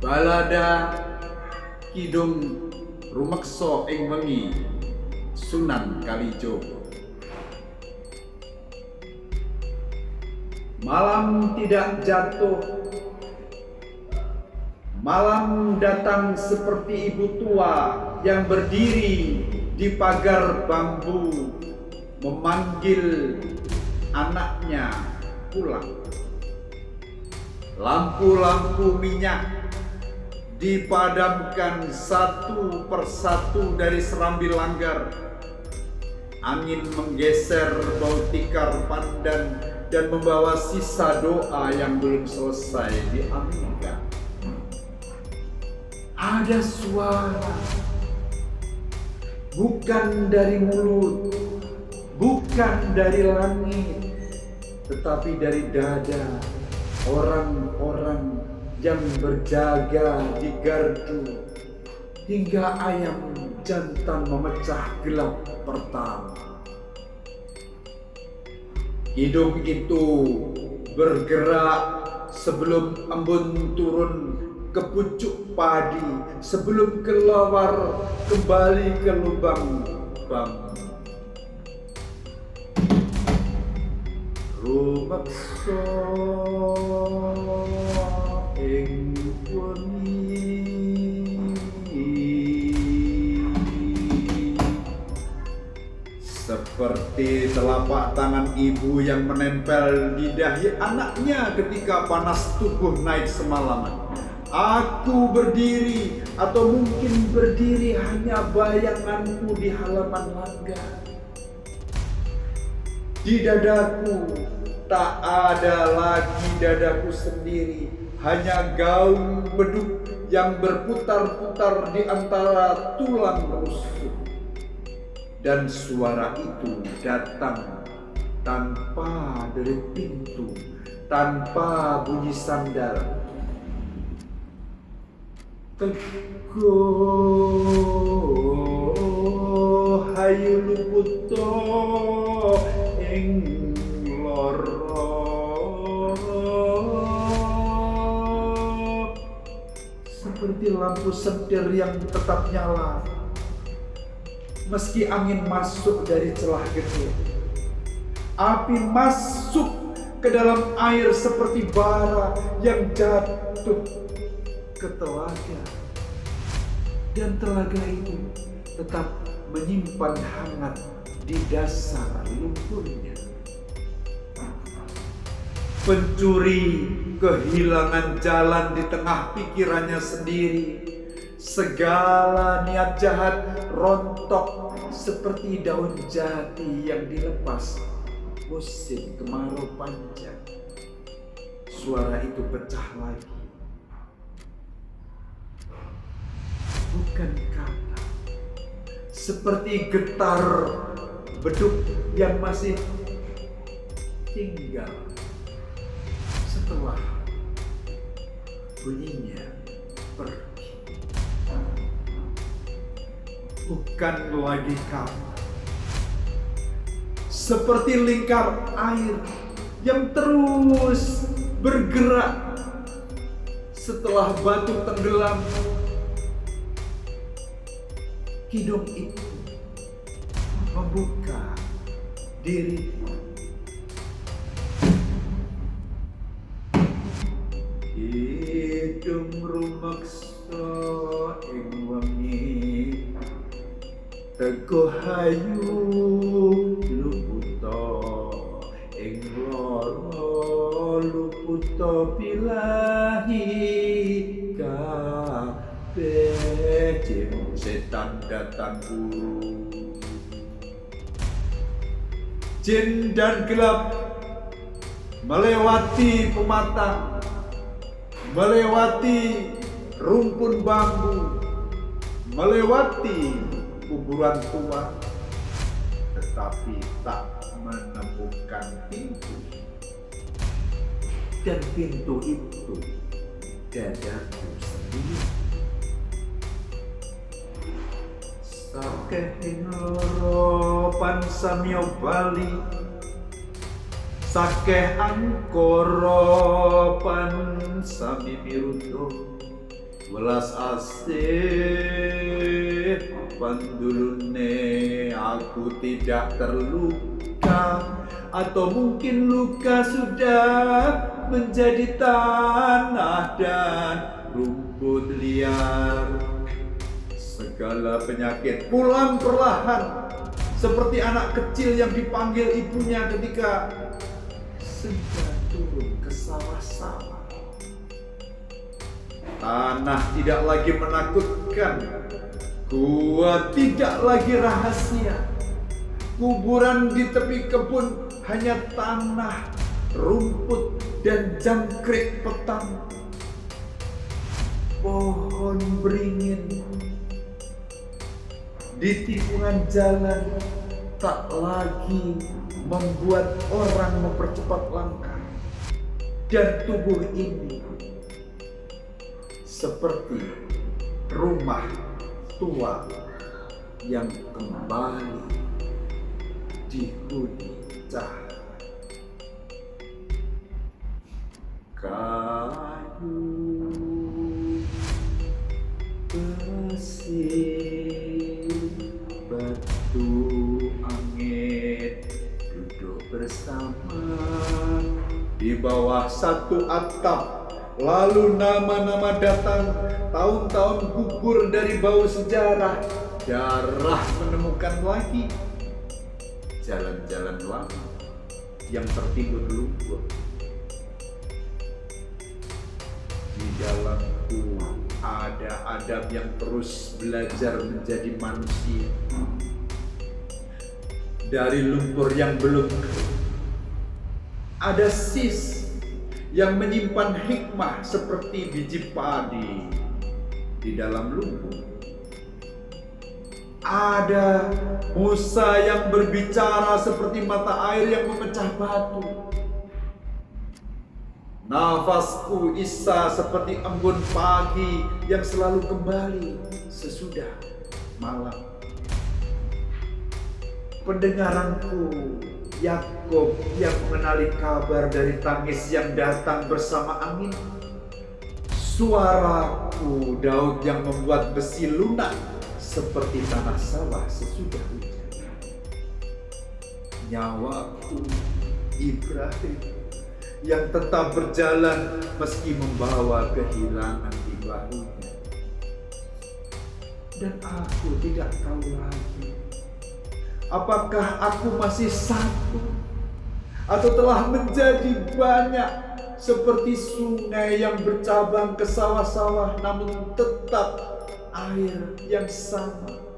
Balada Kidung rumeksa ing wengi Sunan Kalijogo. Malam tidak jatuh, malam datang seperti ibu tua yang berdiri di pagar bambu memanggil anaknya pulang. Lampu-lampu minyak dipadamkan satu persatu dari serambi langgar. Angin menggeser bau tikar pandan dan membawa sisa doa yang belum selesai diambilkan. Ada suara, bukan dari mulut, bukan dari langit, tetapi dari dada orang-orang yang berjaga di gardu hingga ayam jantan memecah gelap pertama. Kidung itu bergerak sebelum embun turun ke pucuk padi, sebelum keluar kembali ke lubang bambu. Rumeksa ing wengi seperti telapak tangan ibu yang menempel di dahi anaknya ketika panas tubuh naik semalaman. Aku berdiri, atau mungkin berdiri hanya bayanganku di halaman langgar. Di dadaku tak ada lagi dadaku sendiri, hanya gaung beduk yang berputar-putar di antara tulang rusuk. Dan suara itu datang tanpa derit pintu, tanpa bunyi sandal. Teguh hayu luputo ing loro, seperti lampu setir yang tetap nyala meski angin masuk dari celah gedung. Api masuk ke dalam air seperti bara yang jatuh ke telaga, dan telaga itu tetap menyimpan hangat di dasar lumpurnya. Pencuri kehilangan jalan di tengah pikirannya sendiri. Segala niat jahat rontok seperti daun jati yang dilepas musim kemarau panjang. Suara itu pecah lagi. Bukan kata, seperti getar beduk yang masih tinggal setelah bunyinya pergi. Bukan lagi kata, seperti lingkar air yang terus bergerak setelah batu tenggelam. Kidung itu membuka diri. Kidung rumeksa ing wengi teguh hayu luputo ing loro, luputo bilahi kabeh jin setan datang guru. Jin dan gelap melewati pematang, melewati rumpun bambu, melewati kuburan tua, tetapi tak menemukan pintu. Dan pintu itu dadaku sendiri. Sakehin loro pansamya bali, sakeh angkara pansami mirudo, welas asih pandulune aku tidak terluka, atau mungkin luka sudah menjadi tanah dan rumput liar. Segala penyakit pulang perlahan, seperti anak kecil yang dipanggil ibunya ketika sedang turun ke sawah-sawah. Tanah tidak lagi menakutkan, gua tidak lagi rahasia. Kuburan di tepi kebun hanya tanah, rumput, dan jangkrik petang. Pohon beringin di tikungan jalan tak lagi membuat orang mempercepat langkah. Dan tubuh ini seperti rumah tua yang kembali dihuni cahaya. Kayu, besi, batu, angin duduk bersama di bawah satu atap. Lalu nama-nama datang, tahun-tahun gugur dari bau sejarah. Darah menemukan lagi jalan-jalan lama yang tertidur lumpur. Di dalamku ada Adam yang terus belajar menjadi manusia. Dari lumpur yang belum kering, ada Sis yang menyimpan hikmah seperti biji padi di dalam lumpur. Ada Musa yang berbicara seperti mata air yang memecah batu. Nafasku Isa seperti embun pagi yang selalu kembali sesudah malam. Pendengaranku Yakub yang mengenali kabar dari tangis yang datang bersama angin. Suaraku Daud yang membuat besi lunak seperti tanah sawah sesudah hujan. Nyawaku Ibrahim yang tetap berjalan meski membawa kehilangan di bahunya. Dan aku tidak tahu lagi, apakah aku masih satu atau telah menjadi banyak seperti sungai yang bercabang ke sawah-sawah namun tetap air yang sama.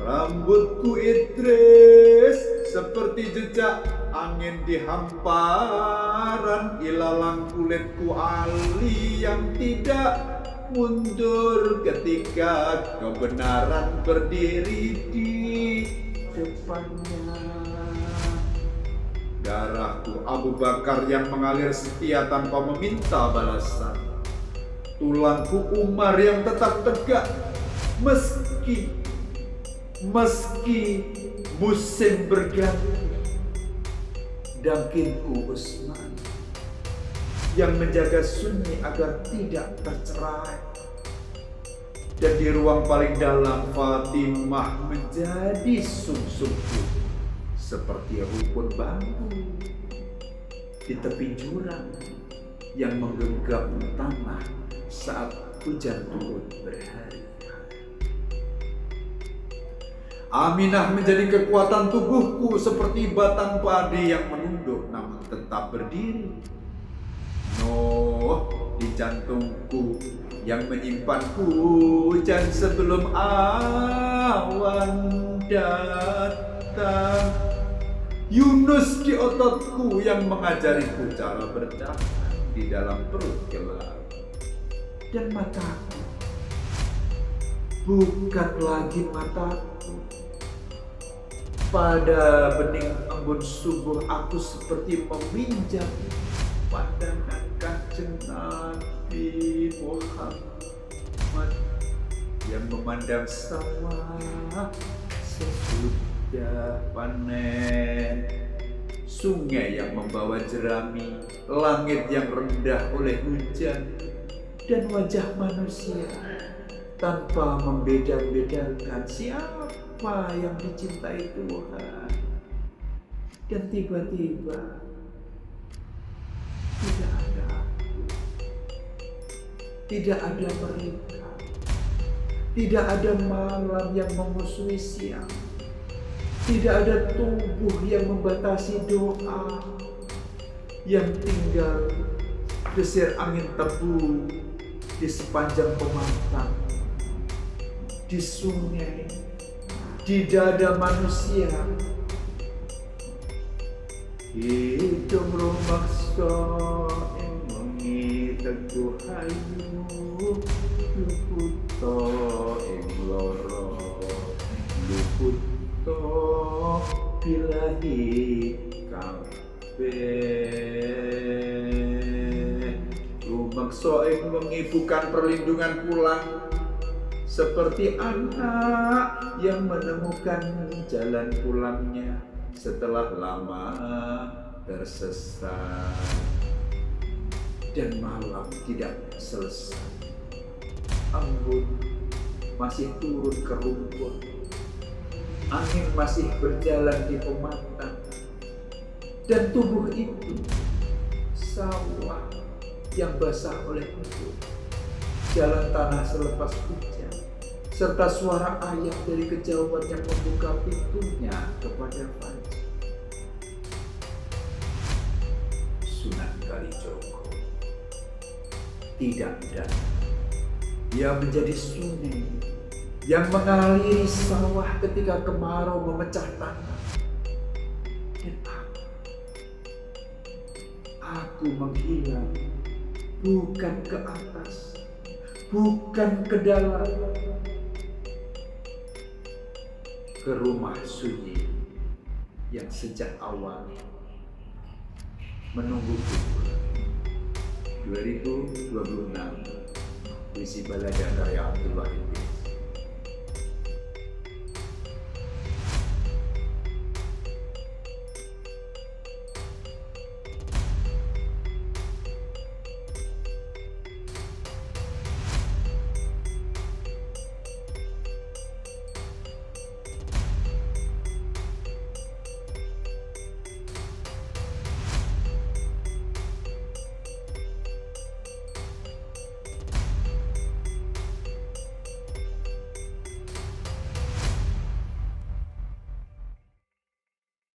Rambutku Idris seperti jejak angin di hamparan, ilalang kulitku Ali yang tidak mundur ketika kebenaran berdiri di depannya. Darahku Abu Bakar yang mengalir setia tanpa meminta balasan. Tulangku Umar yang tetap tegak meski musim berganti. Dagingku Utsman yang menjaga Sunni agar tidak tercerai. Dan di ruang paling dalam Fatimah menjadi sumsumku seperti rumput bambu di tepi jurang yang menggenggam tanah saat hujan turun berhari-hari. Aminah menjadi kekuatan tubuhku seperti batang padi yang menunduk namun tetap berdiri. Nuh di jantungku yang menyimpan hujan sebelum awan datang. Yunus di ototku yang mengajariku cara bertahan di dalam perut gelap. Dan mataku bukan lagi mataku. Pada bening embun subuh aku seperti meminjam pandangan Kanjeng Nabi Muhammad yang memandang sawah sesudah panen, sungai yang membawa jerami, langit yang rendah oleh hujan, dan wajah manusia tanpa membeda-bedakan siapa yang dicintai Tuhan. Dan tiba-tiba tidak ada aku, tidak ada mereka, tidak ada malam yang memusuhi siang, tidak ada tubuh yang membatasi doa, yang tinggal desir angin tebu di sepanjang pematang, di sungai, di dada manusia. Hidup rumaksa ing wengi teguh ayu, luputo ing loro, luputo bilahi kabeh. Rumaksa ing wengi bukan perlindungan pulang, seperti anak yang menemukan jalan pulangnya setelah lama tersesat. Dan malam tidak selesai, embun masih turun ke rumput, angin masih berjalan di pematang, dan tubuh itu sawah yang basah oleh embun, jalan tanah selepas hujan, serta suara ayam dari kejauhan yang membuka pintunya kepada Fajar. Sunan Kalijogo tidak ada. Ia menjadi sungai yang mengaliri sawah ketika kemarau memecah tanah. Dan aku menghilang, bukan ke atas, bukan ke dalam, ke rumah sunyi yang sejak awal menungguku. 2026, puisi balada karya Abdullah Wahid.